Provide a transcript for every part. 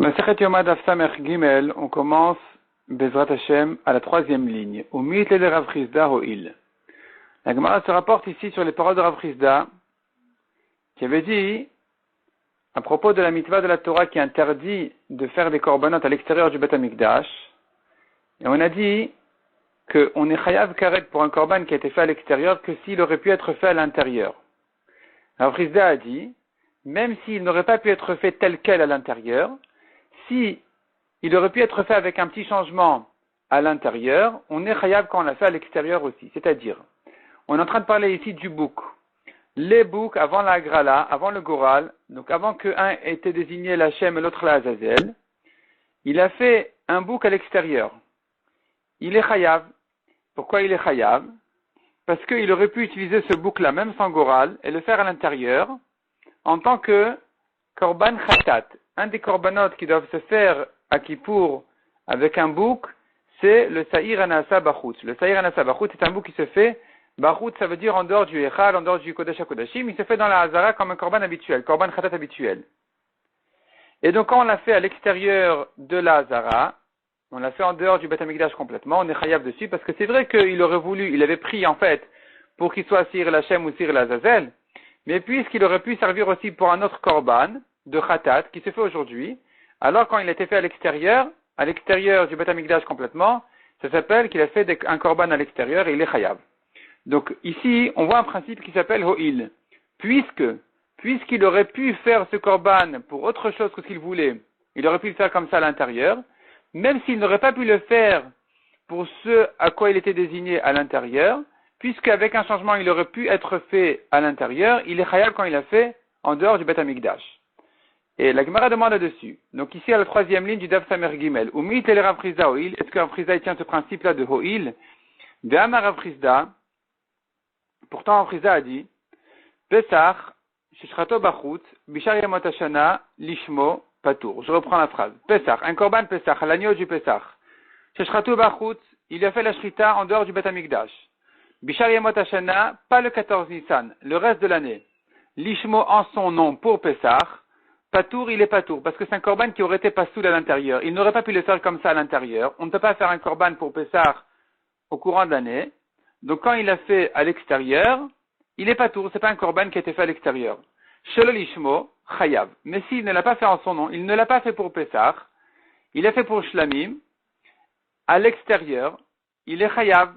Masechet Yoma Daf Samer Gimel, on commence Bezrat Hashem à la troisième ligne. Au milieu de Rav Chizda Ho'il. La Gemara se rapporte ici sur les paroles de Rav Chizda, qui avait dit, à propos de la mitzvah de la Torah qui interdit de faire des korbanot à l'extérieur du Beth Amikdash, et on a dit qu'on est chayav karet pour un korban qui a été fait à l'extérieur que s'il aurait pu être fait à l'intérieur. Rav Chizda a dit, même s'il n'aurait pas pu être fait tel quel à l'intérieur, si il aurait pu être fait avec un petit changement à l'intérieur, on est chayav quand on l'a fait à l'extérieur aussi. C'est-à-dire, on est en train de parler ici du bouk. Les boucs, avant la Agrala, avant le Goral, donc avant qu'un ait été désigné l'Hachem et l'autre la Azazel, il a fait un bouk à l'extérieur. Il est chayav. Pourquoi il est chayav? Parce qu'il aurait pu utiliser ce bouk-là, même sans Goral, et le faire à l'intérieur, en tant que korban khatat. Un des korbanotes qui doivent se faire à Kippour avec un bouc, c'est le Sa'ir Anasa Bachut. Le Sa'ir Anasa Bachut est un bouc qui se fait, Bachut ça veut dire en dehors du Echal, en dehors du Kodesh HaKodashim, il se fait dans la Hazara comme un korban habituel, korban khatat habituel. Et donc quand on l'a fait à l'extérieur de la Hazara, on l'a fait en dehors du Beth Amikdash complètement, on est chayav dessus, parce que c'est vrai qu'il aurait voulu, il avait pris en fait, pour qu'il soit Sir l'Hachem ou Sir l'Azazel, mais puisqu'il aurait pu servir aussi pour un autre korban de khatat qui se fait aujourd'hui, alors quand il a été fait à l'extérieur du Beth Amikdash complètement, ça s'appelle qu'il a fait un korban à l'extérieur et il est chayav. Donc ici, on voit un principe qui s'appelle ho'il. Puisqu'il aurait pu faire ce korban pour autre chose que ce qu'il voulait, il aurait pu le faire comme ça à l'intérieur, même s'il n'aurait pas pu le faire pour ce à quoi il était désigné à l'intérieur, puisqu'avec un changement, il aurait pu être fait à l'intérieur, il est chayav quand il a fait en dehors du Beth Amikdash. Et la Gemara demande là-dessus. Donc ici, à la troisième ligne du Daf Samer Gimel, Umit el Rav Chizda Ho'il, est-ce que Rav Chizda tient ce principe-là de Ho'il? Ve'amar Rav Chizda, pourtant Rav Chizda a dit, Pesach, Shishrato Bachut, Bishar Yamot Hashana, Lishmo, Patour. Je reprends la phrase. Pesach, un korban Pesach, l'agneau du Pesach. Shishrato Bachut, il a fait la shrita en dehors du Beth Amikdash. Bishar Yamot Hashana, pas le 14 Nissan, le reste de l'année. Lishmo en son nom pour Pesach. Patour, il est patour, parce que c'est un korban qui aurait été pasoul à l'intérieur. Il n'aurait pas pu le faire comme ça à l'intérieur. On ne peut pas faire un korban pour Pesach au courant de l'année. Donc quand il l'a fait à l'extérieur, il est patour, c'est pas un korban qui a été fait à l'extérieur. Shelo lishmo, chayav. Mais s'il ne l'a pas fait en son nom, il ne l'a pas fait pour Pesach, il l'a fait pour Shlamim, à l'extérieur, il est chayav,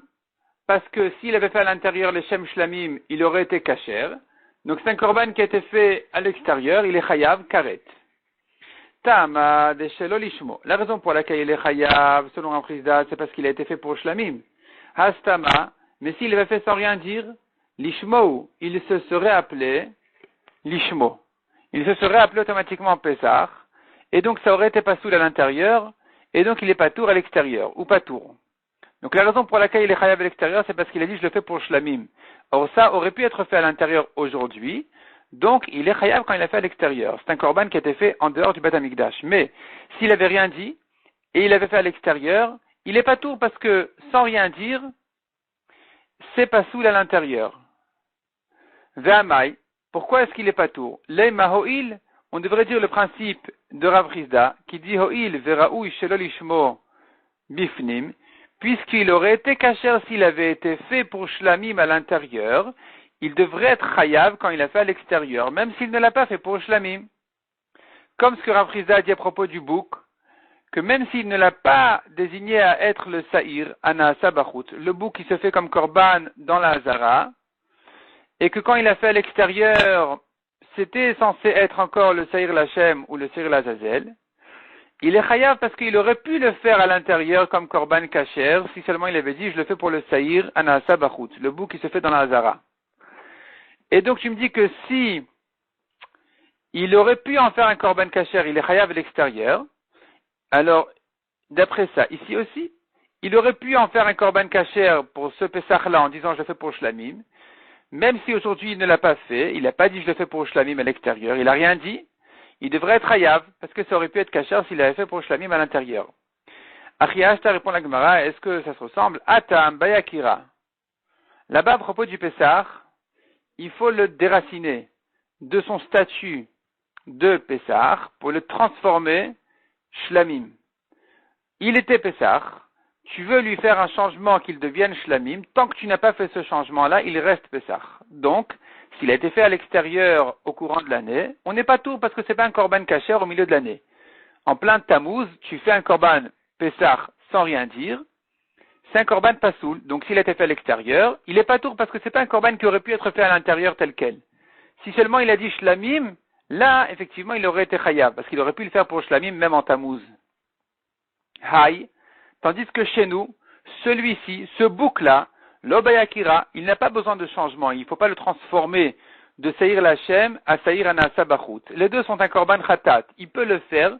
parce que s'il avait fait à l'intérieur les Shem Shlamim, il aurait été kasher. Donc c'est un korban qui a été fait à l'extérieur, il est chayav, karet. Tama de shelo lishmo. La raison pour laquelle il est chayav, selon Rav Chizda, c'est parce qu'il a été fait pour Shlamim. Hastama, mais s'il avait fait sans rien dire, lishmo, il se serait appelé lishmo. Il se serait appelé automatiquement Pesach, et donc ça aurait été pasoul à l'intérieur, et donc il est patour à l'extérieur, ou patour. Donc la raison pour laquelle il est chayav à l'extérieur, c'est parce qu'il a dit je le fais pour Shlamim. Or ça aurait pu être fait à l'intérieur aujourd'hui, donc il est chayav quand il l'a fait à l'extérieur. C'est un korban qui a été fait en dehors du Beth Amikdash. Mais s'il avait rien dit, et il avait fait à l'extérieur, il est patour parce que sans rien dire, c'est pasoul à l'intérieur. Ve'amai, pourquoi est-ce qu'il est patour? Leima ho'il, on devrait dire le principe de Rav Chizda, qui dit ho'il vera'ui shelo lishmo bifnim, puisqu'il aurait été kasher s'il avait été fait pour Shlamim à l'intérieur, il devrait être chayav quand il l'a fait à l'extérieur, même s'il ne l'a pas fait pour Shlamim. Comme ce que Rav Chizda a dit à propos du bouc, que même s'il ne l'a pas désigné à être le Sa'ir, Anasa Bachut, le bouc qui se fait comme korban dans la Hazara, et que quand il l'a fait à l'extérieur, c'était censé être encore le Sa'ir l'Hachem ou le Sa'ir l'Azazel, il est chayav parce qu'il aurait pu le faire à l'intérieur comme korban kasher, si seulement il avait dit je le fais pour le Sa'ir Anasa Bachut, le bouc qui se fait dans la Hazara. Et donc tu me dis que si il aurait pu en faire un korban kasher, il est chayav à l'extérieur, alors d'après ça, ici aussi, il aurait pu en faire un korban kasher pour ce Pesach-là en disant je le fais pour Shlamim, même si aujourd'hui il ne l'a pas fait, il n'a pas dit je le fais pour Shlamim à l'extérieur, il n'a rien dit, il devrait être chayav, parce que ça aurait pu être kasher s'il l'avait fait pour Shlamim à l'intérieur. Achiashta répond la Gemara, est-ce que ça se ressemble? Atam bayakira. Là-bas, à propos du Pessah, il faut le déraciner de son statut de Pessah pour le transformer shlamim. Il était Pessah, tu veux lui faire un changement qu'il devienne shlamim, tant que tu n'as pas fait ce changement-là, il reste Pessah. Donc, s'il a été fait à l'extérieur au courant de l'année, on n'est pas tout parce que c'est pas un korban kasher au milieu de l'année. En plein Tammuz, tu fais un korban Pessah sans rien dire, c'est un korban pasoul, donc s'il a été fait à l'extérieur, il est pas tout parce que c'est pas un korban qui aurait pu être fait à l'intérieur tel quel. Si seulement il a dit shlamim, là, effectivement, il aurait été chayav, parce qu'il aurait pu le faire pour shlamim même en Tammuz. Haï, tandis que chez nous, celui-ci, ce bouc-là, l'obayakira, il n'a pas besoin de changement, il ne faut pas le transformer de Seir Lachem à Seir Anasa Bachut. Les deux sont un korban khatat, il peut le faire,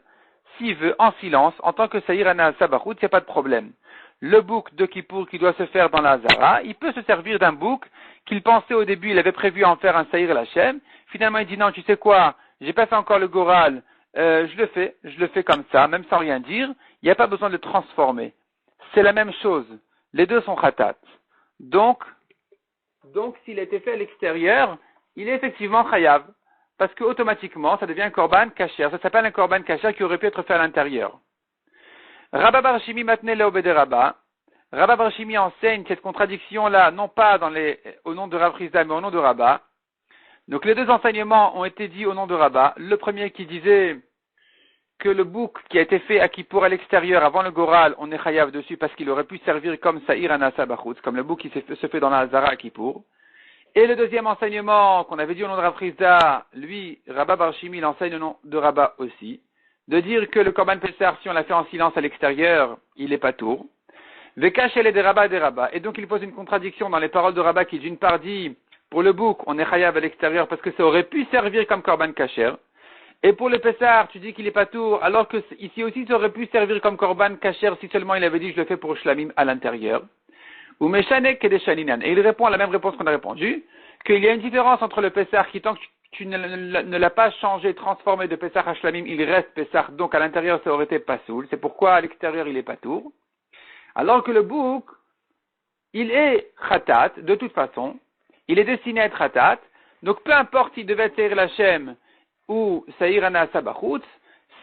s'il veut, en silence, en tant que Seir Anasa Bachut, il n'y a pas de problème. Le bouc de Kippour qui doit se faire dans la Hazara, il peut se servir d'un bouc qu'il pensait au début, il avait prévu en faire un Seir Lachem, finalement il dit non, tu sais quoi, j'ai pas fait encore le Goral, je le fais comme ça, même sans rien dire, il n'y a pas besoin de le transformer. C'est la même chose. Les deux sont khatat. Donc, s'il a été fait à l'extérieur, il est effectivement chayav. Parce que automatiquement, ça devient un korban kasher. Ça s'appelle un korban kasher qui aurait pu être fait à l'intérieur. Rabba bar Shimi matne leobede Rabba. Rabba bar Shimi enseigne cette contradiction-là, non pas au nom de Rav Chizda, mais au nom de Rabba. Donc les deux enseignements ont été dits au nom de Rabba. Le premier qui disait que le bouc qui a été fait à Kippour à l'extérieur avant le Goral, on est chayav dessus parce qu'il aurait pu servir comme Saïr Anasa Bachutz, comme le bouc qui se fait dans la Hazara à Kippour. Et le deuxième enseignement qu'on avait dit au nom de Rav Chizda, lui, Rabba bar Shimi, il enseigne au nom de Rabba aussi, de dire que le Korban Pessar, si on l'a fait en silence à l'extérieur, il est pas tour. Vekash elle est des Rabba. Et donc il pose une contradiction dans les paroles de Rabba qui d'une part dit, pour le bouc, on est chayav à l'extérieur parce que ça aurait pu servir comme Korban Kasher. Et pour le Pessar, tu dis qu'il est pas tour, alors que ici aussi ça aurait pu servir comme Korban Kasher si seulement il avait dit je le fais pour Shlamim à l'intérieur. Ou Meshanek Kedeshaninan. Et il répond à la même réponse qu'on a répondu, qu'il y a une différence entre le Pessar qui, tant que tu ne l'as pas changé, transformé de Pessar à Shlamim, il reste Pessar, donc à l'intérieur ça aurait été Pasoul. C'est pourquoi à l'extérieur il est pas tour. Alors que le bouc, il est Khatat, de toute façon, il est destiné à être Khatat, donc peu importe s'il devait être Seir Lachem ou Saïr Anasa Bachutz,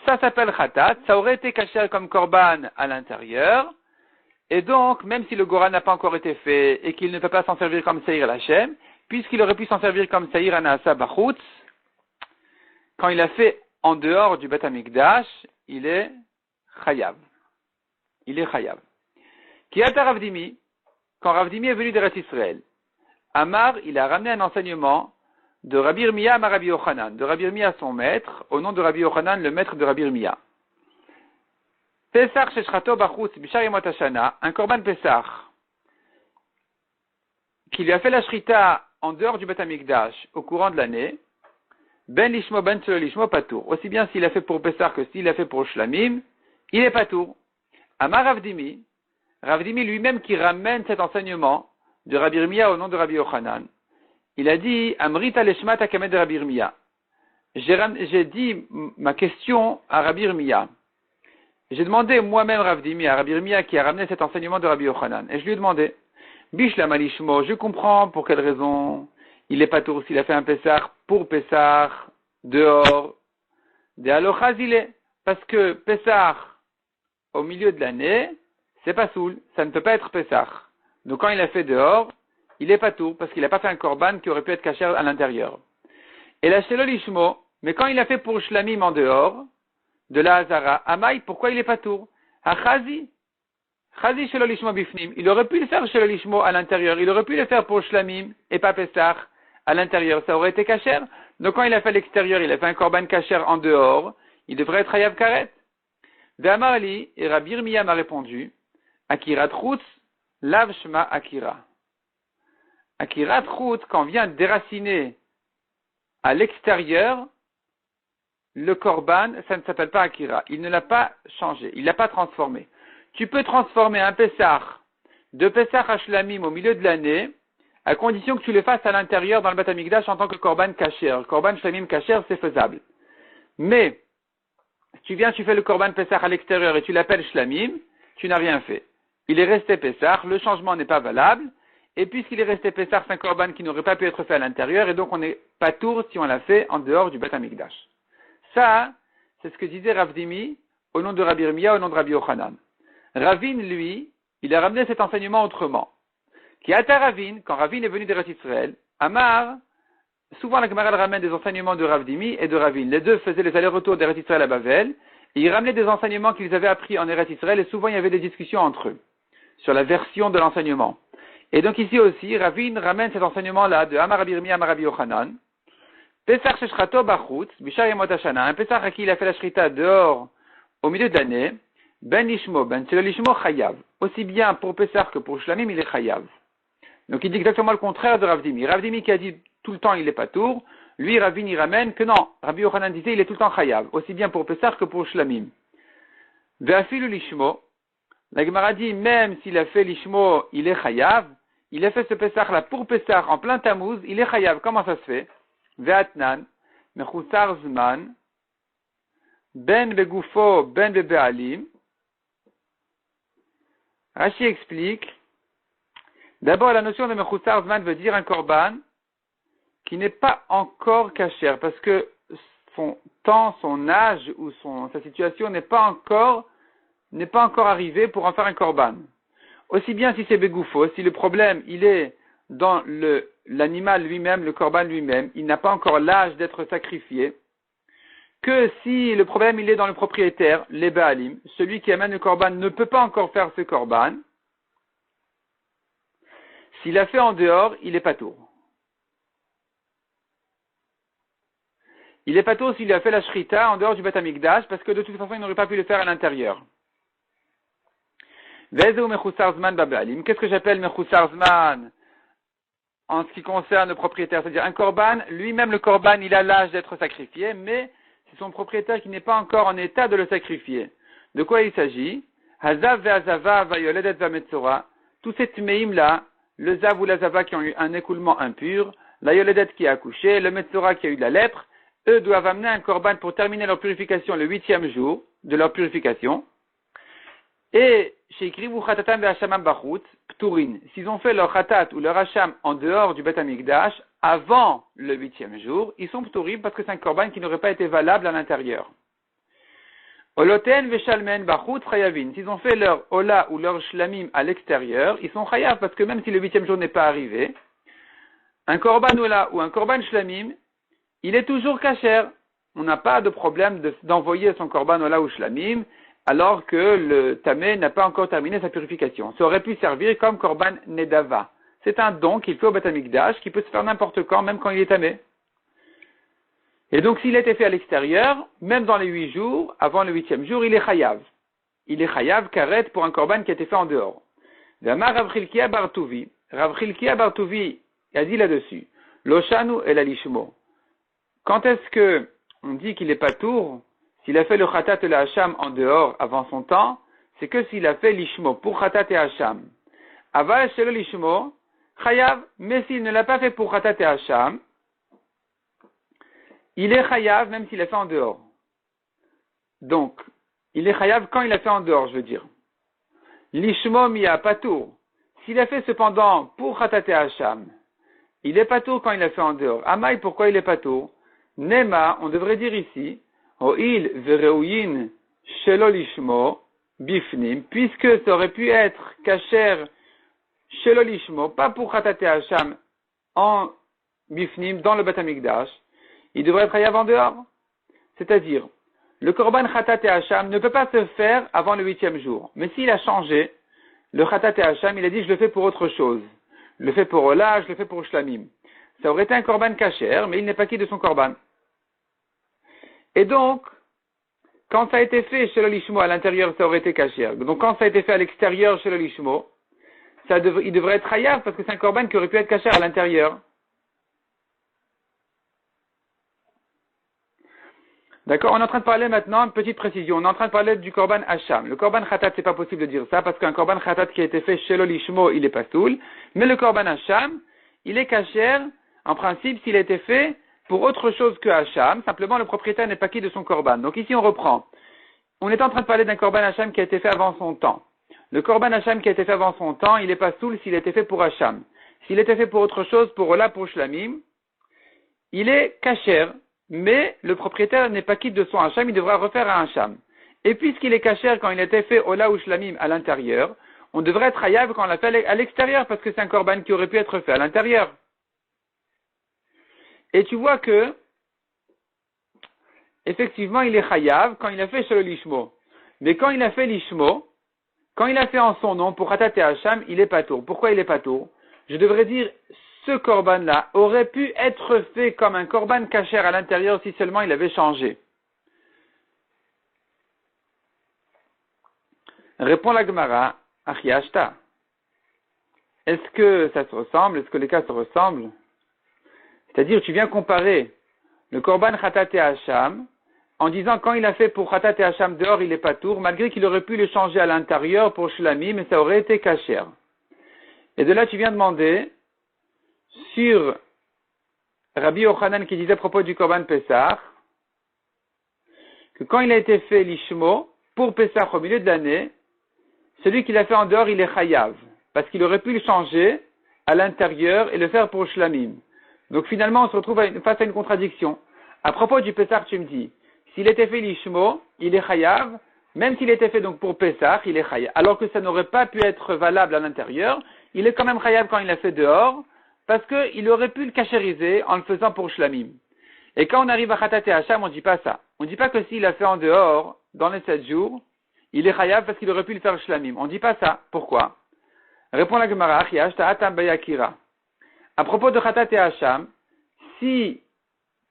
ça s'appelle Khatat, ça aurait été caché comme Korban à l'intérieur, et donc, même si le Goran n'a pas encore été fait, et qu'il ne peut pas s'en servir comme Saïr Lachem, puisqu'il aurait pu s'en servir comme Saïr Anasa Bachutz, quand il a fait en dehors du Beth Amikdash, il est Chayav. Il est Chayav. Kiata Ravdimi, quand Ravdimi est venu d'Eretz Israël, Amar, il a ramené un enseignement de Rabbi Irmia à Rabbi Yochanan, de Rabbi Irmia son maître, au nom de Rabbi Yochanan, le maître de Rabbi Irmia. Pesach sheshrato bachutz bishar yemot hashana, un korban Pesach, qui lui a fait la shrita en dehors du Beth Amikdash au courant de l'année, ben lishmo ben shelo lishmo patour. Aussi bien s'il a fait pour Pesach que s'il a fait pour Shlamim, il est patour. Amar Ravdimi lui-même qui ramène cet enseignement de Rabbi Irmia au nom de Rabbi Yochanan, il a dit, Amrita leshmat akamed de Rabbi Irmia. J'ai dit ma question à Rabbi Irmia. J'ai demandé moi-même à Rabbi Irmia qui a ramené cet enseignement de Rabbi Yochanan. Et je lui ai demandé, Bishlam alishmo, je comprends pour quelle raison il est pas tour s'il a fait un Pessah pour Pessah dehors. De alochaz il est. Parce que Pessah au milieu de l'année, c'est pas soul, ça ne peut pas être Pessah. Donc quand il a fait dehors, il est pas tour parce qu'il n'a pas fait un korban qui aurait pu être caché à l'intérieur. Et la shelo lishmo, mais quand il a fait pour Shlamim en dehors, de la Hazara, Amaï, pourquoi il est pas tour? Chazi shelo lishmo bifnim, il aurait pu le faire shelo lishmo à l'intérieur, il aurait pu le faire pour Shlamim et pas Pessah à l'intérieur, ça aurait été kasher. Donc quand il a fait à l'extérieur, il a fait un korban kasher en dehors, il devrait être hayav karet. Ve'amar li, et Rabbi Irmia m'a répondu, Akirat Chutz, lav shma Akira. Akirat Chutz, quand on vient déraciner à l'extérieur, le korban, ça ne s'appelle pas Akira. Il ne l'a pas changé, il ne l'a pas transformé. Tu peux transformer un Pessah de Pessah à Shlamim au milieu de l'année, à condition que tu le fasses à l'intérieur dans le Beth Amikdash en tant que korban kasher. Korban Shlamim kasher, c'est faisable. Mais, si tu fais le korban Pessah à l'extérieur et tu l'appelles Shlamim, tu n'as rien fait. Il est resté Pessah, le changement n'est pas valable, et puisqu'il est resté Pessah, c'est un korban qui n'aurait pas pu être fait à l'intérieur, et donc on n'est pas tour si on l'a fait en dehors du Beth Amikdash. Ça, c'est ce que disait Ravdimi au nom de Rabbi Yirmiyah, au nom de Rabbi Yochanan. Ravin, lui, il a ramené cet enseignement autrement. Qui ata Ravin, quand Ravin est venu d'Eretz Israël, Amar, souvent la Gemara ramène des enseignements de Rav Dimi et de Ravin. Les deux faisaient les allers-retours d'Eretz Israël à Bavel, et ils ramenaient des enseignements qu'ils avaient appris en Eretz Israël, et souvent il y avait des discussions entre eux, sur la version de l'enseignement. Et donc ici aussi, Ravin ramène cet enseignement-là de Amar Rabbi Yirmiyah, Amar Rabbi Yochanan, Pesach Sheshrato Bachutz, Bishar Yemot Hashana, un Pesach à qui il a fait la Shrita dehors, au milieu de l'année, Ben Lishmo, Ben c'est le Lishmo Chayav. Aussi bien pour Pesach que pour Shlamim, il est Chayav. Donc il dit exactement le contraire de Rav Dimi. Rav Dimi qui a dit tout le temps il est patour, lui Ravin il ramène que non, Rabbi Yochanan disait il est tout le temps Chayav, aussi bien pour Pesach que pour Shlamim. Ve'afilu Lishmo, la Gemara dit même s'il a fait Lishmo, il est Chayav, il a fait ce Pesach là pour Pesach en plein Tammuz, il est Chayav. Comment ça se fait? Ve'atnan, Mechusar Zman, Ben Begufo, Ben Bebealim. Rashi explique, d'abord la notion de Mechusar Zman veut dire un korban qui n'est pas encore kasher, parce que son temps, son âge ou sa situation n'est pas encore arrivé pour en faire un korban. Aussi bien si c'est Begufo, si le problème il est dans l'animal lui-même, le korban lui-même, il n'a pas encore l'âge d'être sacrifié, que si le problème il est dans le propriétaire, les Baalim, celui qui amène le korban ne peut pas encore faire ce korban, s'il l'a fait en dehors, il est patour. Il est patour s'il a fait la shrita en dehors du Beth Amikdash, parce que de toute façon il n'aurait pas pu le faire à l'intérieur. Qu'est-ce que j'appelle Mechusar Zman en ce qui concerne le propriétaire? C'est-à-dire un korban, lui-même le korban, il a l'âge d'être sacrifié, mais c'est son propriétaire qui n'est pas encore en état de le sacrifier. De quoi il s'agit? Hazav ve'azava vayoledet vametzora. Tous ces tmeim là, le zav ou la zava qui ont eu un écoulement impur, la yoledet qui a accouché, le metzora qui a eu de la lèpre, eux doivent amener un korban pour terminer leur purification le 8e jour de leur purification. Et chez Ikrivu Chatatam ve'Hashamam Bachutz, Pturin, s'ils ont fait leur Chatat ou leur Hacham en dehors du Beth Amikdash, avant le 8e jour, ils sont Pturim parce que c'est un korban qui n'aurait pas été valable à l'intérieur. Oloten ve'Shalmen Bachutz Chayavin, s'ils ont fait leur Ola ou leur Shlamim à l'extérieur, ils sont Chayav parce que même si le 8e jour n'est pas arrivé, un korban Ola ou un korban Shlamim, il est toujours kasher. On n'a pas de problème d'envoyer son korban Ola ou Shlamim, alors que le tamé n'a pas encore terminé sa purification. Ça aurait pu servir comme korban nedava. C'est un don qu'il fait au Beth Amikdash, qui peut se faire n'importe quand, même quand il est tamé. Et donc s'il a été fait à l'extérieur, même dans les 8 jours, avant le 8e jour, il est chayav. Il est chayav karet pour un korban qui a été fait en dehors. V'amar Rav Chilkia bar Tuvi. Rav Chilkia bar Tuvi a dit là-dessus, Loshanu el alishmo. Quand est-ce que on dit qu'il est patour? S'il a fait le Khatat et le Hacham en dehors avant son temps, c'est que s'il a fait l'Ishmo pour Khatat et Hacham. Aval shelo l'Ishmo, Chayav, mais s'il ne l'a pas fait pour Khatat et Hacham, il est Chayav même s'il l'a fait en dehors. Donc, il est Chayav quand il l'a fait en dehors, je veux dire. L'Ishmo miya patour. S'il a fait cependant pour Khatat et Hacham, il est patour quand il l'a fait en dehors. Amaï, pourquoi il est patour? Nema, on devrait dire ici, O'il vereuyin shelo lishmo bifnim, puisque ça aurait pu être kasher shelo lishmo, pas pour Khatat Hacham en bifnim, dans le Beth Amikdash, il devrait être chayav en dehors. C'est-à-dire, le korban Khatat Hacham ne peut pas se faire avant le 8e jour. Mais s'il a changé, le Khatat Hacham, il a dit je le fais pour autre chose. Je le fais pour Ola, je le fais pour Shlamim. Ça aurait été un korban kasher, mais il n'est pas quitte de son korban. Et donc, quand ça a été fait chez le lishmo à l'intérieur, ça aurait été kasher. Donc quand ça a été fait à l'extérieur chez le lishmo, il devrait être chayav parce que c'est un korban qui aurait pu être kasher à l'intérieur. D'accord, on est en train de parler maintenant, une petite précision, on est en train de parler du korban hacham. Le korban khatat, c'est pas possible de dire ça parce qu'un korban khatat qui a été fait chez le lishmo, il est pas soul. Mais le korban hacham, il est kasher, en principe, s'il a été fait pour autre chose que Hacham, simplement le propriétaire n'est pas quitte de son korban. Donc ici on reprend. On est en train de parler d'un korban Hacham qui a été fait avant son temps. Le korban Hacham qui a été fait avant son temps, il n'est pas soul s'il a été fait pour Hacham. S'il était fait pour autre chose, pour Ola, pour Shlamim, il est kasher, mais le propriétaire n'est pas quitte de son Hacham, il devra refaire un Hacham. Et puisqu'il est kasher quand il a été fait ola ou shlamim à l'intérieur, on devrait être chayav quand on l'a fait à l'extérieur parce que c'est un korban qui aurait pu être fait à l'intérieur. Et tu vois que, effectivement, il est chayav quand il a fait chez le lishmo. Mais quand il a fait lishmo, quand il a fait en son nom pour Khatat et Hacham, il est patour. Pourquoi il est patour? Je devrais dire, ce korban-là aurait pu être fait comme un korban kasher à l'intérieur si seulement il avait changé. Répond la Gemara, Achiashta. Est-ce que ça se ressemble? Est-ce que les cas se ressemblent? C'est-à-dire, tu viens comparer le korban Khatat et Hacham en disant quand il a fait pour Khatat et Hacham dehors, il est patour, malgré qu'il aurait pu le changer à l'intérieur pour Shlami, mais ça aurait été kasher. Et de là, tu viens demander sur Rabbi Yochanan qui disait à propos du korban Pessah, que quand il a été fait l'ishmo, pour Pessah au milieu de l'année, celui qui l'a fait en dehors, il est chayav, parce qu'il aurait pu le changer à l'intérieur et le faire pour Shlamim. Donc finalement, on se retrouve face à une contradiction. À propos du Pessah, tu me dis, s'il était fait l'ishmo, il est chayav, même s'il était fait donc pour Pessah, il est chayav. Alors que ça n'aurait pas pu être valable à l'intérieur, il est quand même chayav quand il l'a fait dehors, parce qu'il aurait pu le cachériser en le faisant pour Shlamim. Et quand on arrive à Khatat et Hacham, on ne dit pas ça. On ne dit pas que s'il l'a fait en dehors, dans les 7 jours, il est chayav parce qu'il aurait pu le faire Shlamim. On ne dit pas ça. Pourquoi? Répond la Gemara, Achiash ta'atam bayakira. À propos de Khatat et Hacham, si,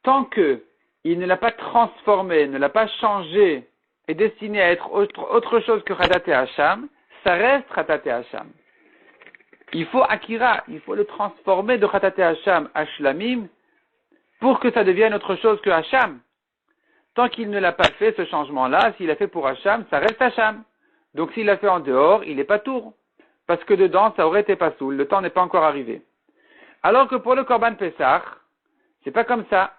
tant que il ne l'a pas transformé, ne l'a pas changé, et destiné à être autre chose que Khatat et Hacham, ça reste Khatat et Hacham. Il faut Akira, il faut le transformer de Khatat et Hacham à Shlamim pour que ça devienne autre chose que Hacham. Tant qu'il ne l'a pas fait, ce changement-là, s'il l'a fait pour Hacham, ça reste Hacham. Donc s'il l'a fait en dehors, il n'est pas tour. Parce que dedans, ça aurait été pas soul, le temps n'est pas encore arrivé. Alors que pour le Korban Pessah, c'est pas comme ça.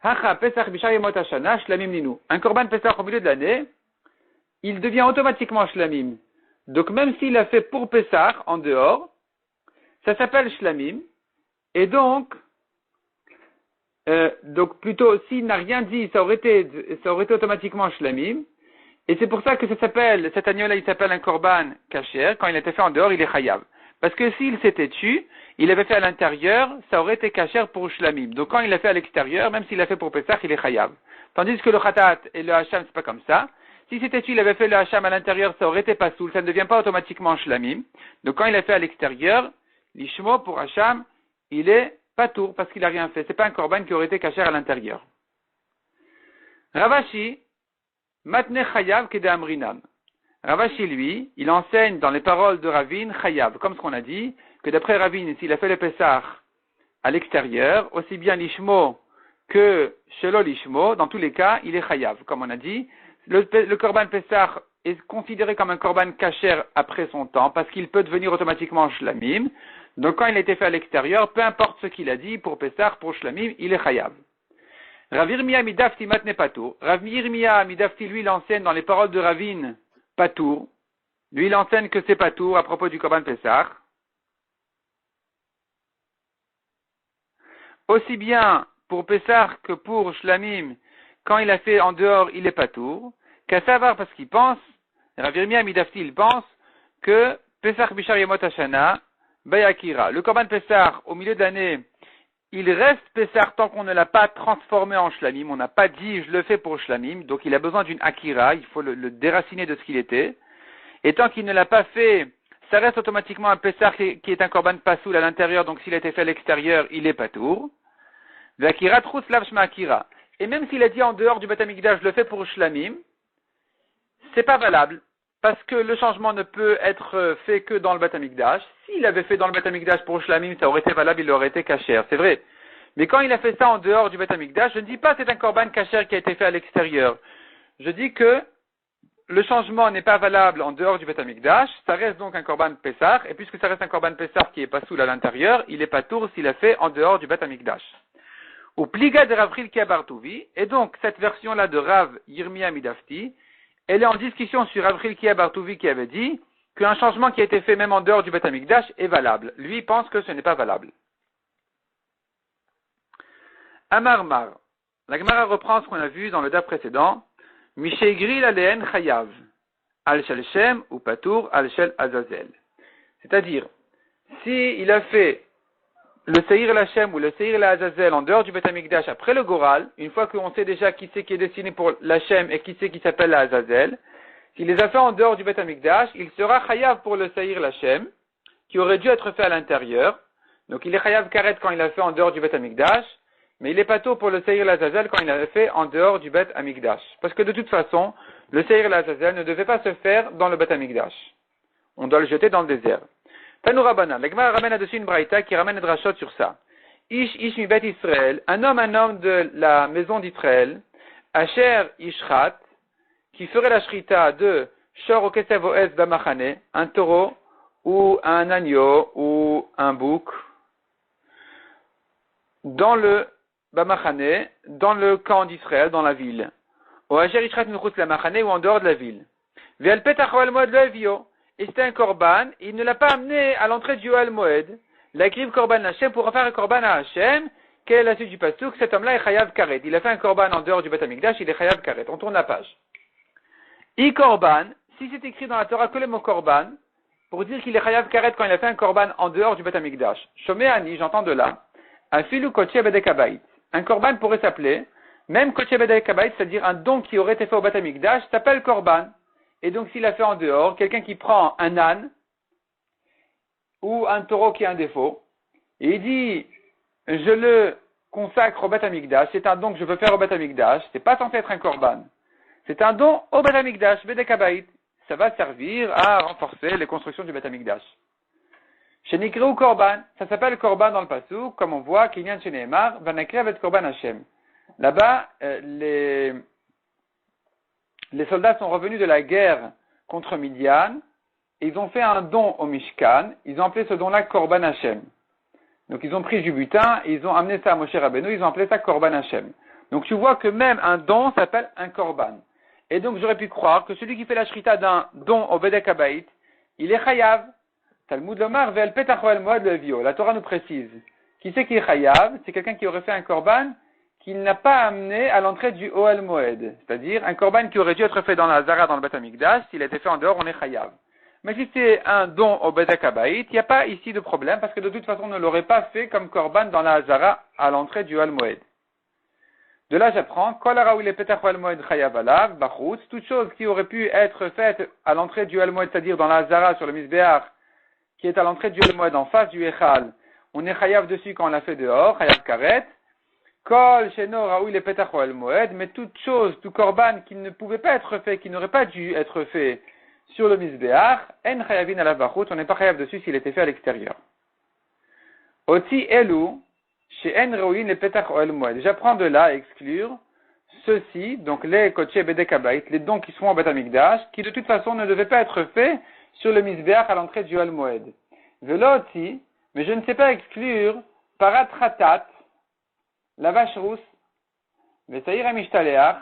Hacha Pessah Bishar Yemot Hashana Shlamim Ninu. Un Korban Pessah au milieu de l'année, il devient automatiquement Shlamim. Donc même s'il l'a fait pour Pessah en dehors, ça s'appelle Shlamim. Et donc plutôt, s'il n'a rien dit, ça aurait été automatiquement Shlamim. Et c'est pour ça que ça s'appelle, cet agneau-là, il s'appelle un korban kasher. Quand il a été fait en dehors, il est chayav. Parce que s'il s'était tué, il avait fait à l'intérieur, ça aurait été kasher pour Shlamim. Donc quand il l'a fait à l'extérieur, même s'il l'a fait pour Pessah, il est chayav. Tandis que le khatat et le hacham, c'est pas comme ça. Si c'était tué, il avait fait le hacham à l'intérieur, ça aurait été pas soul, ça ne devient pas automatiquement Shlamim. Donc quand il l'a fait à l'extérieur, l'ishmo pour hacham, il est pas tour parce qu'il n'a rien fait. C'est pas un korban qui aurait été kasher à l'intérieur. Ravashi, matne chayav kede amrinam. Ravashi, lui, il enseigne dans les paroles de Ravine chayav, comme ce qu'on a dit, que d'après Ravine, s'il a fait le Pessah à l'extérieur, aussi bien l'ishmo que shelo l'ishmo, dans tous les cas, il est chayav. Comme on a dit, le korban Pessah est considéré comme un korban kasher après son temps, parce qu'il peut devenir automatiquement shlamim. Donc quand il a été fait à l'extérieur, peu importe ce qu'il a dit, pour Pessah, pour shlamim, il est chayav. Rav Yirmiyah midafti matne patour. Rav Yirmiyah midafti, lui, il enseigne dans les paroles de Ravine patour. Lui, il enseigne que c'est patour à propos du korban Pessah. Aussi bien pour Pessah que pour Shlamim, quand il a fait en dehors, il est patour. Qu'à savoir, parce qu'il pense, Rav Yirmiyah midafti, il pense que Pessah bishar yemot hashana bayakira. Le korban Pessah, au milieu de l'année, il reste Pessah tant qu'on ne l'a pas transformé en Shlamim. On n'a pas dit je le fais pour Shlamim. Donc il a besoin d'une Akira. Il faut le déraciner de ce qu'il était. Et tant qu'il ne l'a pas fait, ça reste automatiquement un Pessah qui est un korban pasoul à l'intérieur. Donc s'il a été fait à l'extérieur, il est patour. Vakira trous lavshma Akira. Et même s'il a dit en dehors du Beth Amikdash, je le fais pour Shlamim, c'est pas valable. Parce que le changement ne peut être fait que dans le Beth Amikdash. S'il avait fait dans le Beth Amikdash pour Shlamim, ça aurait été valable, il aurait été kasher, c'est vrai. Mais quand il a fait ça en dehors du Beth Amikdash, je ne dis pas que c'est un korban kasher qui a été fait à l'extérieur. Je dis que le changement n'est pas valable en dehors du Beth Amikdash, ça reste donc un korban Pessah, et puisque ça reste un korban Pessah qui est pas soul à l'intérieur, il est pas tour s'il a fait en dehors du Beth Amikdash. Ou pliga de Rav Chilkia Bartouvi, et donc cette version-là de Rav Yirmiyah midafti, elle est en discussion sur Rav Chilkia Bartouvi qui avait dit qu'un changement qui a été fait même en dehors du Beth Amikdash est valable. Lui pense que ce n'est pas valable. Amar Mar. La Gemara reprend ce qu'on a vu dans le daf précédent, Mishegril aleen chayav. Al shel Shem ou patour al shel Azazel. C'est-à-dire, si il a fait le Seir Lachem ou le Seir Azazel en dehors du Beth Amikdash après le Goral, une fois qu'on sait déjà qui c'est qui est destiné pour Lachem et qui c'est qui s'appelle Azazel, s'il les a fait en dehors du Beth Amikdash, il sera chayav pour le Seir Lachem, qui aurait dû être fait à l'intérieur. Donc il est chayav karet quand il l'a fait en dehors du Beth Amikdash, mais il est pato pour le Seir Azazel quand il l'a fait en dehors du Beth Amikdash. Parce que de toute façon, le Seir Azazel ne devait pas se faire dans le Beth Amikdash. On doit le jeter dans le désert. Tanoura Banan, l'Egmar ramène là-dessus une braïta qui ramène de Rachot sur ça. Ish mi bet Israël, un homme de la maison d'Israël, Asher Ishrat, qui ferait la shrita de Shor o Kesev o Es Bamachane, un taureau, ou un agneau, ou un bouc, dans le Bamachane, dans le camp d'Israël, dans la ville. Ou Asher Ishrat Mechutz la Machane, ou en dehors de la ville. Ve'al petach oel moed lo evio. Et c'était un korban, il ne l'a pas amené à l'entrée du Oel Moed, la grive korban Hachem pour faire un korban à Hachem. Quelle est la suite du pasuk? Cet homme-là est chayav karet. Il a fait un korban en dehors du Beth Amikdash, il est chayav karet. On tourne la page. I korban, si c'est écrit dans la Torah que le mot korban, pour dire qu'il est chayav karet quand il a fait un korban en dehors du Beth Amikdash. Shomé ani, j'entends de là. Afilu kotche bedek habayit. Un korban pourrait s'appeler, même kotche bedek habayit, c'est-à-dire un don qui aurait été fait au Beth Amikdash, s'appelle korban. Et donc, s'il a fait en dehors, quelqu'un qui prend un âne ou un taureau qui a un défaut, et il dit, je le consacre au Beth Amikdash, c'est un don que je veux faire au Beth Amikdash, c'est pas censé être un korban. C'est un don au Beth Amikdash, Bedek Habayit. Ça va servir à renforcer les constructions du Beth Amikdash. Chez Nikreu korban, ça s'appelle korban dans le pasuk, comme on voit, Kinyan chez Nehemar, Vanakre avec korban Hashem. Là-bas, les soldats sont revenus de la guerre contre Midian, et ils ont fait un don au Mishkan, ils ont appelé ce don-là Korban Hashem. Donc ils ont pris du butin, et ils ont amené ça à Moshe Rabbeinu, ils ont appelé ça Korban Hashem. Donc tu vois que même un don s'appelle un Korban. Et donc j'aurais pu croire que celui qui fait la shrita d'un don au Bedek Habayit, il est chayav. Talmud Lomar ve'el petach oel moed levio. La Torah nous précise. Qui c'est qui est chayav? C'est quelqu'un qui aurait fait un Korban qu'il n'a pas amené à l'entrée du Oel Moed, c'est-à-dire un korban qui aurait dû être fait dans la Zara, dans le Beth Amikdash, s'il a été fait en dehors, on est chayav. Mais si c'est un don au Bedek Habayit, il n'y a pas ici de problème, parce que de toute façon, on ne l'aurait pas fait comme korban dans la Zara à l'entrée du Oel Moed. De là, j'apprends, Kol haraoui lepetach Oel Moed chayav alav, bachutz, toute chose qui aurait pu être faite à l'entrée du Oel Moed, c'est-à-dire dans la Zara sur le Misbéach, qui est à l'entrée du Oel Moed en face du Echal, on est chayav dessus quand on l'a fait dehors, chayav karet. Kol sheno raoui le petach oel moed, mais toute chose, tout korban qui ne pouvait pas être fait, qui n'aurait pas dû être fait sur le misbéach, en chayavin alav bachut, on n'est pas chayav dessus s'il était fait à l'extérieur. Oti elu, chez en raoui le petach oel moed. J'apprends de là à exclure ceux-ci, donc les kotche bedek habayit, les dons qui sont en Beth Amikdash, qui de toute façon ne devaient pas être faits sur le misbéach à l'entrée du oel moed. Veloti, mais je ne sais pas exclure paratratat, la vache rousse, le Saïr Amishtaléach,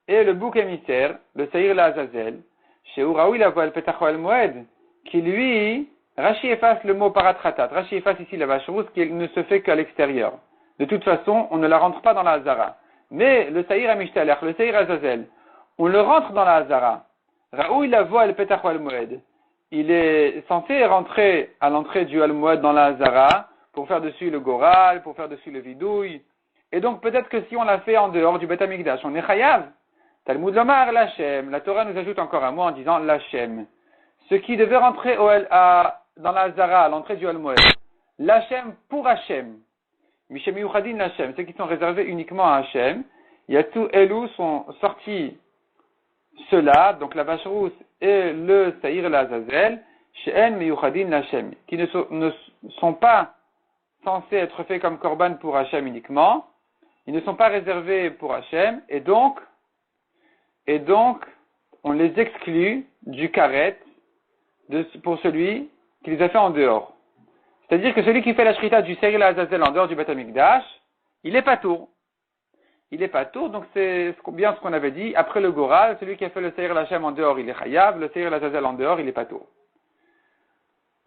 et le bouc émissaire, le Saïr Lazazel, chez Uraoui la voile Petach Oel Moed, qui lui, Rashi efface le mot paratratat. Rashi efface ici la vache rousse qui ne se fait qu'à l'extérieur. De toute façon, on ne la rentre pas dans la Hazara. Mais le Saïr Amishtaléach, le Saïr Azazel, on le rentre dans la Hazara. Raoui la voile Petach Oel Moed. Il est censé rentrer à l'entrée du Oel Moed dans la Hazara, pour faire dessus le goral, pour faire dessus le vidouille. Et donc peut-être que si on l'a fait en dehors du Beth Amikdash, on est chayav. Talmud Lomar Lachem. La Torah nous ajoute encore un mot en disant Lachem. Ce qui devait rentrer dans la Hazara, à l'entrée du Oel Moed. Lachem pour Hachem. Mishem Yuchadin Lachem. Ceux qui sont réservés uniquement à Hachem. Yatsu Elou sont sortis ceux-là, donc la vache rousse et le Saïr Lazazel, She'en Meyuchadin Lachem. Qui ne sont pas censés être faits comme korban pour Hachem uniquement, ils ne sont pas réservés pour Hachem, et donc, on les exclut du karet pour celui qui les a fait en dehors. C'est-à-dire que celui qui fait la shrita du Seir Azazel en dehors du Beth Amikdash, il est patour. Il est patour, donc c'est bien ce qu'on avait dit, après le Goral, celui qui a fait le Seir Lachem en dehors, il est chayav, le Seir Azazel en dehors, il est patour.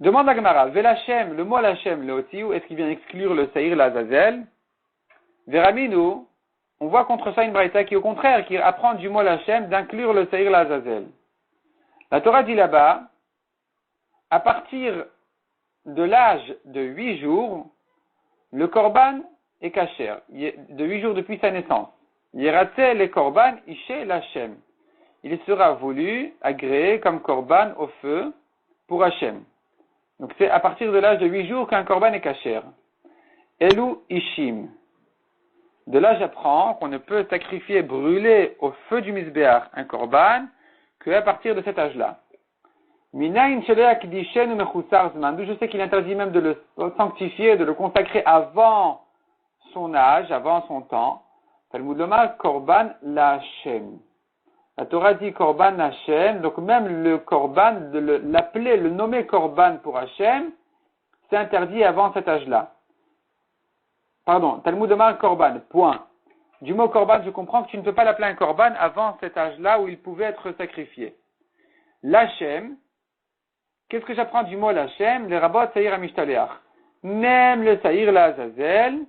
Demande à Gemara, Velachem, le mot Lachem, le Otiu, est-ce qu'il vient exclure le Saïr Lazazel? Veraminu, on voit contre ça une braïta qui, au contraire, qui apprend du mot Hachem d'inclure le Seir Azazel. La Torah dit là-bas, à partir de l'âge de 8 jours, le korban est kasher, de 8 jours depuis sa naissance. Yeratze le korban ishe l'Hachem. Il sera voulu, agréé comme korban au feu pour Hachem. Donc c'est à partir de l'âge de 8 jours qu'un korban est kasher. Elu ishim. De là j'apprends qu'on ne peut sacrifier, brûler au feu du misbéach un korban qu'à partir de cet âge-là. Minayin sheleak dishen mechusar zman. D'où je sais qu'il interdit même de le sanctifier, de le consacrer avant son âge, avant son temps. Talmud lomar korban la'Hachem. La Torah dit korban Hachem, donc même le korban, l'appeler, le nommer korban pour Hachem, c'est interdit avant cet âge-là. Pardon, Talmud lomar korban, point. Du mot korban, je comprends que tu ne peux pas l'appeler un korban avant cet âge-là où il pouvait être sacrifié. L'Hachem, qu'est-ce que j'apprends du mot l'Hachem? Les rabbot saïr amishtaléach. Même le saïr l'Azazel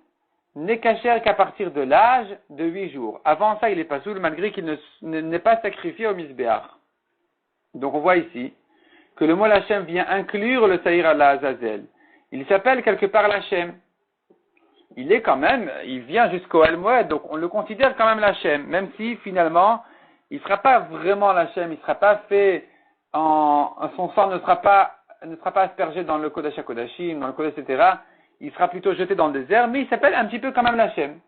n'est kasher qu'à partir de l'âge de 8 jours. Avant ça, il est pas soul, malgré qu'il n'est pas sacrifié au misbéach. Donc on voit ici que le mot l'Hachem vient inclure le saïr l'Azazel. Il s'appelle quelque part l'Hachem. Il vient jusqu'au Al-Moed, donc on le considère quand même l'Hachem, même si finalement, il ne sera pas vraiment l'Hachem, il ne sera pas fait son sang ne sera pas aspergé dans le Kodesh HaKodashim, dans le Kodesh, etc. Il sera plutôt jeté dans le désert, mais il s'appelle un petit peu quand même l'Hachem.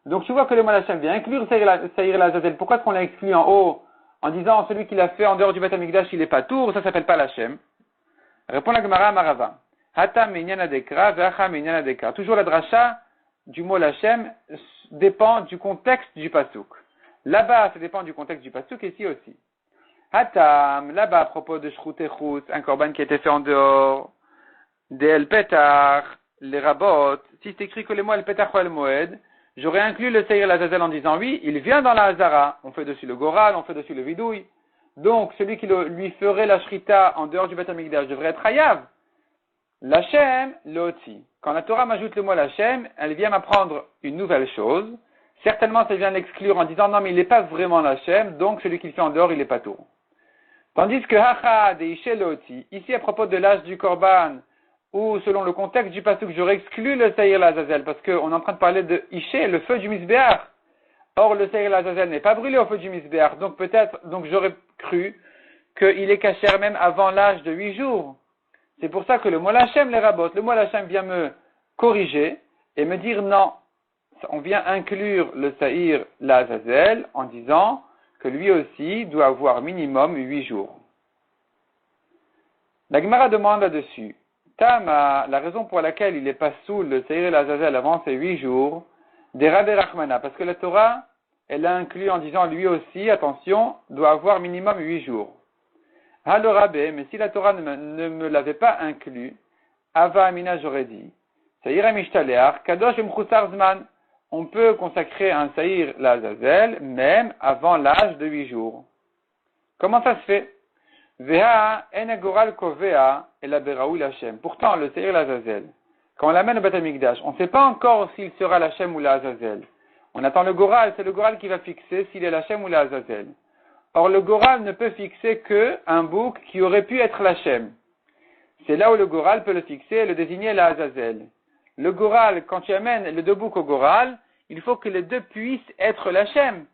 Donc tu vois que le mot l'Hachem vient inclure Saïr l'Azazel. Pourquoi est-ce qu'on l'a exclu en haut, en disant celui qui l'a fait en dehors du Beth Amikdash, il n'est pas tour, ça s'appelle pas l'Hachem? Répond la Gemara à Marava. Hata minyana dekra, ve'acha minyana dekra. Toujours la dracha du mot l'Hachem dépend du contexte du pasuk. Là-bas, ça dépend du contexte du pasuk, ici aussi. Hatam, là-bas, à propos de Shrut Echut, un korban qui a été fait en dehors, des El Petar, les Rabot, si c'est écrit que les mots El Petar ou El Moed, j'aurais inclus le Seir l'Azazel en disant oui, il vient dans la Hazara, on fait dessus le Goral, on fait dessus le Vidouille. Donc, celui qui lui ferait la Shrita en dehors du Beth Amikdash devrait être Hayav. L'Hachem, l'Otzi. Quand la Torah m'ajoute le mot l'Hachem, elle vient m'apprendre une nouvelle chose. Certainement, ça vient l'exclure en disant non, mais il n'est pas vraiment l'Hachem, donc celui qui le fait en dehors, il n'est pas tout. Tandis que Hacha de Ishe l'Otzi, ici à propos de l'âge du Korban, ou selon le contexte du pasuk, j'aurais exclu le Seir l'Azazel, parce qu'on est en train de parler de Ishe, le feu du Misbéach. Or, le Seir l'Azazel n'est pas brûlé au feu du Misbéach, donc j'aurais cru qu'il est caché même avant l'âge de 8 jours. C'est pour ça que le mot l'Hachem les rabote. Le mot l'Hachem vient me corriger et me dire non. On vient inclure le Saïr l'Azazel en disant que lui aussi doit avoir minimum 8 jours. La Gemara demande là-dessus. Tama, la raison pour laquelle il n'est pas sous le Saïr l'Azazel avant ces 8 jours, des Rabbi Rachmana, parce que la Torah, elle l'a inclus en disant lui aussi, attention, doit avoir minimum 8 jours. Alors Rabbi, mais si la Torah ne me l'avait pas inclus, Ava Amina j'aurais dit, Saïr Amishtaléach, Kadosh Mchusar Zman, on peut consacrer un Saïr l'Azazel même avant l'âge de 8 jours. Comment ça se fait? Veha enagoral kovea elaberaou l'Hachem. Pourtant, le Saïr l'Azazel, quand on l'amène au Beth Amikdash, on ne sait pas encore s'il sera l'Hachem ou l'Azazel. On attend le Goral, c'est le Goral qui va fixer s'il est l'Hachem ou l'Azazel. Or, le Goral ne peut fixer qu'un bouc qui aurait pu être l'Hachem. C'est là où le Goral peut le fixer et le désigner l'Azazel. Le Goral, quand tu amènes les deux boucs au Goral, il faut que les deux puissent être l'Hachem.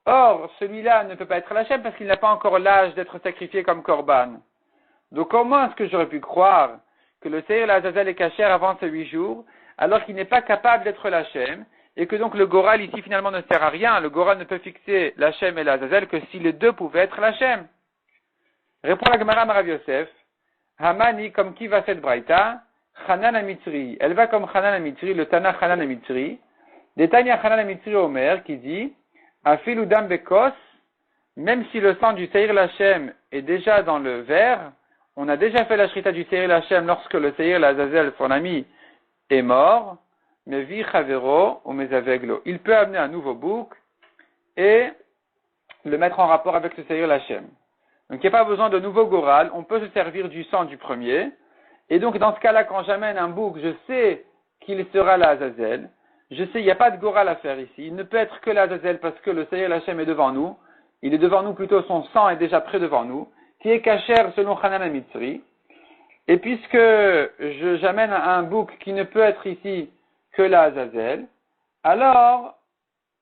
Or, celui-là ne peut pas être l'Hachem parce qu'il n'a pas encore l'âge d'être sacrifié comme Korban. Donc, comment est-ce que j'aurais pu croire que le Seir l'Azazel est caché avant ces 8 jours, alors qu'il n'est pas capable d'être l'Hachem, et que donc le Goral ici finalement ne sert à rien. Le Goral ne peut fixer l'Hachem et l'Azazel que si les deux pouvaient être l'Hachem. Répond la Gemara Marav Yosef, Hamani, comme qui va cette braïta? Hanan Amitri. Elle va comme Hanan Amitri, le Tana Hanan Amitri. Des Tanya Hanan Amitri Omer qui dit, Afiludam Bekos, même si le sang du Seir l'Hachem est déjà dans le verre, on a déjà fait la shrita du Seir l'Hachem lorsque le Seir l'Azazel, son ami, est mort, mais vi chavero ou mes aveglo. Il peut amener un nouveau bouc et le mettre en rapport avec le Seir l'Hachem. Donc il n'y a pas besoin de nouveau goral, on peut se servir du sang du premier. Et donc dans ce cas-là, quand j'amène un bouc, je sais qu'il sera l'Azazel. je sais, il n'y a pas de goral à faire ici. Il ne peut être que l'Azazel parce que le Seir Hachem est devant nous. Il est devant nous plutôt, son sang est déjà près devant nous, qui est kasher selon Hanan HaMitzri. Et puisque j'amène un bouc qui ne peut être ici que l'Azazel, alors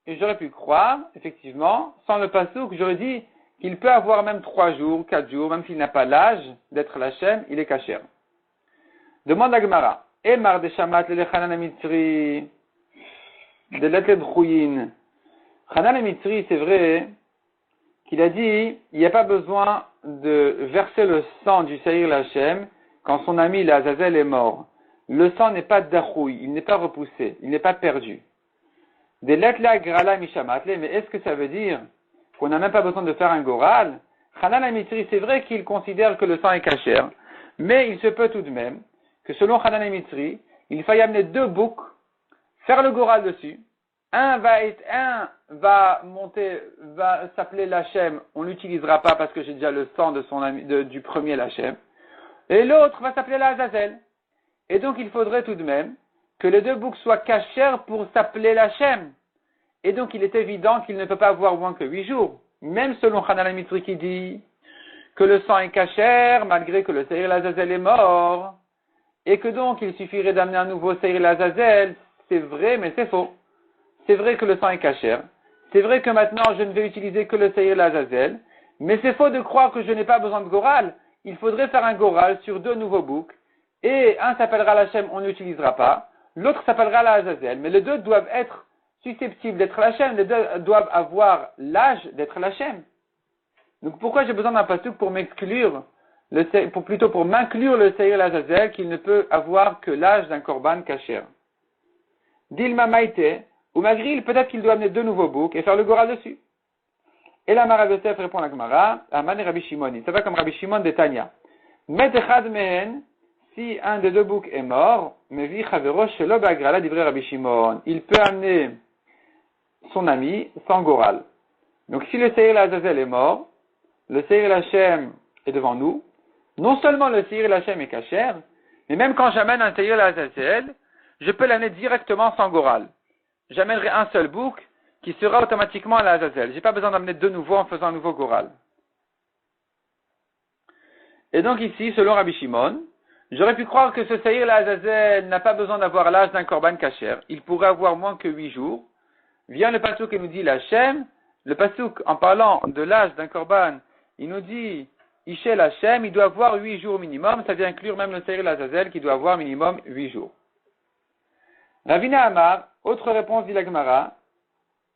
j'aurais pu croire, effectivement, sans le pasouk, j'aurais dit qu'il peut avoir même 3 jours, 4 jours, même s'il n'a pas l'âge d'être l'Hachem, il est kasher. Demande à Gemara. Emar de Shamat le Hanan HaMitzri de l'Etled Chouyin. Hanan HaMitzri, c'est vrai qu'il a dit, il n'y a pas besoin de verser le sang du Seir Hachem quand son ami l'Azazel est mort. Le sang n'est pas d'achouï, il n'est pas repoussé, il n'est pas perdu. Des letla grala mishamatle, mais est-ce que ça veut dire qu'on n'a même pas besoin de faire un goral? Hanan HaMitzri, c'est vrai qu'il considère que le sang est kasher, mais il se peut tout de même que selon Hanan HaMitzri, il faille amener 2 boucs, faire le goral dessus. Un va s'appeler l'Hachem, on l'utilisera pas parce que j'ai déjà le sang de son ami, du premier l'Hachem. Et l'autre va s'appeler l'Azazel. Et donc il faudrait tout de même que les 2 boucs soient cachers pour s'appeler l'Hachem. Et donc il est évident qu'il ne peut pas avoir moins que 8 jours. Même selon Hanan HaMitzri qui dit que le sang est cacher malgré que le Seir l'Azazel est mort. Et que donc il suffirait d'amener un nouveau Seir l'Azazel. C'est vrai, mais c'est faux. C'est vrai que le sang est cacher. C'est vrai que maintenant je ne vais utiliser que le Seir l'Azazel. Mais c'est faux de croire que je n'ai pas besoin de goral. Il faudrait faire un goral sur 2 nouveaux boucs. Et un s'appellera l'Hachem, on ne l'utilisera pas. L'autre s'appellera l'Azazel. Mais les 2 doivent être susceptibles d'être l'Hachem. Les 2 doivent avoir l'âge d'être l'Hachem. Donc pourquoi j'ai besoin d'un pasuk pour m'exclure, pour m'inclure le Seir l'Azazel qu'il ne peut avoir que l'âge d'un korban kasher. Dilma maïte, ou magril, peut-être qu'il doit amener 2 nouveaux boucs et faire le goral dessus. Et la Mara Yosef répond à la Gemara, Aman et Rabbi Shimon. Ça va comme Rabbi Shimon de Tanya. Metechad mehen, si un des 2 boucs est mort, mevi chavero shelo bagrala divrei Rabbi Shimon. Il peut amener son ami sans goral. Donc si le Seir l'Azazel est mort, le Seir l'Hachem est devant nous. Non seulement le Seir l'Hachem est kasher, mais même quand j'amène un Seir l'Azazel, je peux l'amener directement sans goral. J'amènerai un seul bouc qui sera automatiquement à l'Azazel. Je n'ai pas besoin d'amener 2 nouveaux en faisant un nouveau goral. Et donc ici, selon Rabbi Shimon, j'aurais pu croire que ce Seir l'Azazel n'a pas besoin d'avoir l'âge d'un korban kasher. Il pourrait avoir moins que 8 jours. Vient le pasuk qui nous dit l'Hachem. Le pasuk, en parlant de l'âge d'un korban, il nous dit Ishel Hachem, il doit avoir 8 jours minimum. Ça vient inclure même le Seir l'Azazel qui doit avoir minimum 8 jours. Ravina Amar, autre réponse dit la Gemara.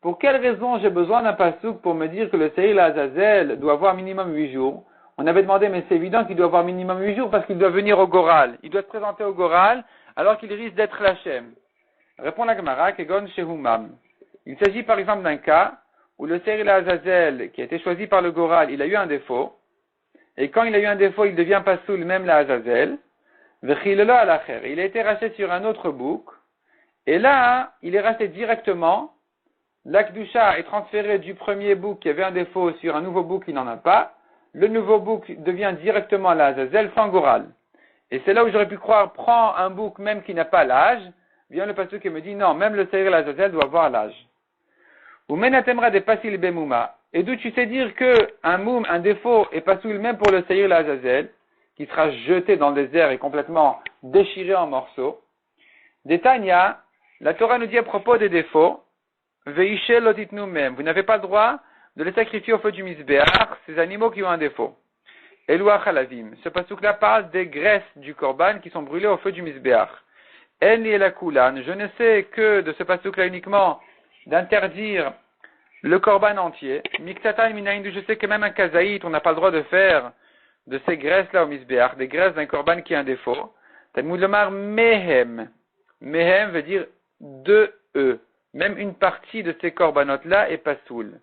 Pour quelle raison j'ai besoin d'un pasuk pour me dire que le Seir l'Azazel doit avoir minimum 8 jours? On avait demandé, mais c'est évident qu'il doit avoir minimum 8 jours parce qu'il doit venir au Goral. Il doit se présenter au Goral alors qu'il risque d'être l'Hachem. Répond la Gemara, Kegon Shehumam. Il s'agit par exemple d'un cas où le Seir l'Azazel, qui a été choisi par le Goral, il a eu un défaut. Et quand il a eu un défaut, il devient pasoul même l'Azazel. Vechilelo alacher. Il a été racheté sur un autre bouc. Et là, il est racheté directement. L'Akdusha est transféré du premier bouc qui avait un défaut sur un nouveau bouc qui n'en a pas. Le nouveau bouc devient directement l'Azazel sans goral. Et c'est là où j'aurais pu croire, prends un bouc même qui n'a pas l'âge. Vient le pasuk qui me dit, non, même le Seir l'Azazel doit avoir l'âge. Ou menatemra de pasil bemouma. Et d'où tu sais dire que un défaut est pasoul même pour le Seir l'Azazel, qui sera jeté dans le désert et complètement déchiré en morceaux. Des Tanya, la Torah nous dit à propos des défauts, Veishel lotitnu mem. Vous n'avez pas le droit de les sacrifier au feu du Mizbeach, ces animaux qui ont un défaut. Eloua chalavim. Ce pasuk-là parle des graisses du korban qui sont brûlées au feu du Mizbeach. En li la kulan. Je ne sais que de ce pasuk-là uniquement d'interdire le korban entier. Miktatan minaïn, je sais que même un kazaït, on n'a pas le droit de faire de ces graisses-là au Mizbeach, des graisses d'un korban qui a un défaut. Talmud lomar mehem. Mehem veut dire de eux. Même une partie de ces korbanot-là est pasoul.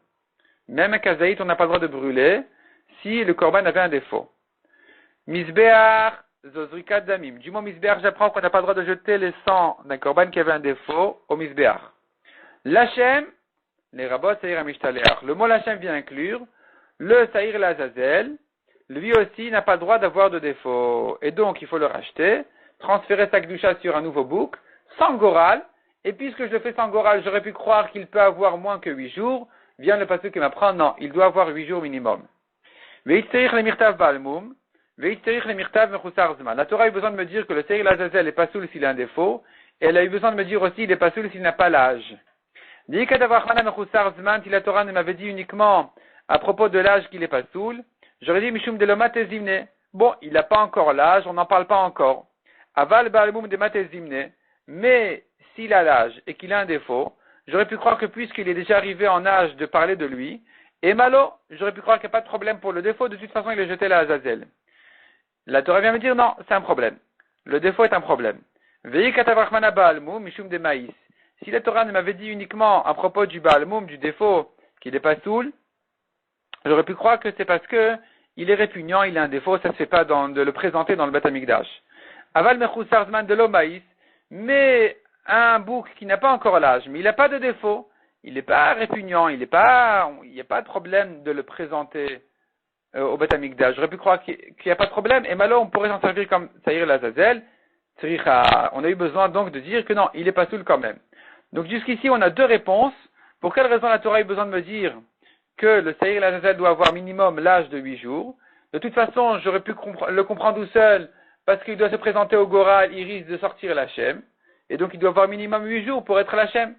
Même un kazaït, on n'a pas le droit de brûler si le korban avait un défaut. Mizbeach, zozrikat damim. Du mot Mizbeach, j'apprends qu'on n'a pas le droit de jeter les sangs d'un korban qui avait un défaut au Mizbeach. L'Hachem, les rabbos Seir HaMishtaleach. Le mot l'Hachem vient inclure le Seir l'Azazel. Lui aussi n'a pas le droit d'avoir de défaut. Et donc, il faut le racheter, transférer sa kedusha sur un nouveau bouc, sans goral, et puisque je le fais sans Goral, j'aurais pu croire qu'il peut avoir moins que 8 jours, vient le pasuk qui m'apprend, non, il doit avoir 8 jours minimum. La Torah a eu besoin de me dire que le Seir Azazel est pas soul s'il a un défaut, et elle a eu besoin de me dire aussi il est pas soul s'il n'a pas l'âge. Si la Torah ne m'avait dit uniquement à propos de l'âge qu'il est pas soul, j'aurais dit Mishum de l'omat ezimne. Bon, il n'a pas encore l'âge, on n'en parle pas encore. Aval ba'almum de matezimne, mais s'il a l'âge et qu'il a un défaut, j'aurais pu croire que puisqu'il est déjà arrivé en âge de parler de lui, et malo, j'aurais pu croire qu'il n'y a pas de problème pour le défaut, de toute façon il est jeté la Azazel. La Torah vient me dire non, c'est un problème. Le défaut est un problème. Veillez katavrachmana ba'almum mishum de maïs. Si la Torah ne m'avait dit uniquement à propos du ba'almum, du défaut, qu'il n'est pas soul, j'aurais pu croire que c'est parce que il est répugnant, il a un défaut, ça ne se fait pas de le présenter dans le Beth Amikdash. Aval mechusar zman de l'omaïs, mais un bouc qui n'a pas encore l'âge, mais il n'a pas de défaut, il n'est pas répugnant, il n'y a pas de problème de le présenter au Beth Amikdash. J'aurais pu croire qu'il n'y a pas de problème, et malheureusement on pourrait s'en servir comme Saïr l'Azazel. On a eu besoin donc de dire que non, il est pas soul quand même. Donc jusqu'ici on a deux réponses. Pour quelle raison la Torah a eu besoin de me dire que le Saïr l'Azazel doit avoir minimum l'âge de 8 jours. De toute façon, j'aurais pu le comprendre tout seul, parce qu'il doit se présenter au Goral, il risque de sortir l'Hachem, et donc il doit avoir minimum 8 jours pour être l'Hachem.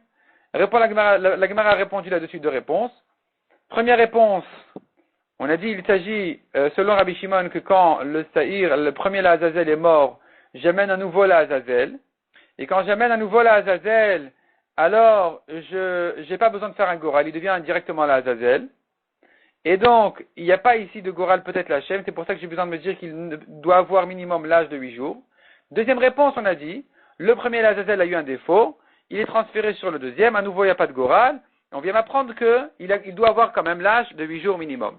La Gemara a répondu là-dessus deux réponses. Première réponse, on a dit il s'agit, selon Rabbi Shimon, que quand le Saïr, le premier l'Azazel est mort, j'amène à nouveau l'Azazel, et quand j'amène à nouveau l'Azazel, alors je n'ai pas besoin de faire un Goral, il devient directement l'Azazel. Et donc, il n'y a pas ici de Goral peut-être l'Hachem, c'est pour ça que j'ai besoin de me dire qu'il doit avoir minimum l'âge de 8 jours. Deuxième réponse, on a dit, le premier l'Azazel a eu un défaut, il est transféré sur le deuxième, à nouveau il n'y a pas de Goral, on vient m'apprendre qu'il doit avoir quand même l'âge de 8 jours minimum.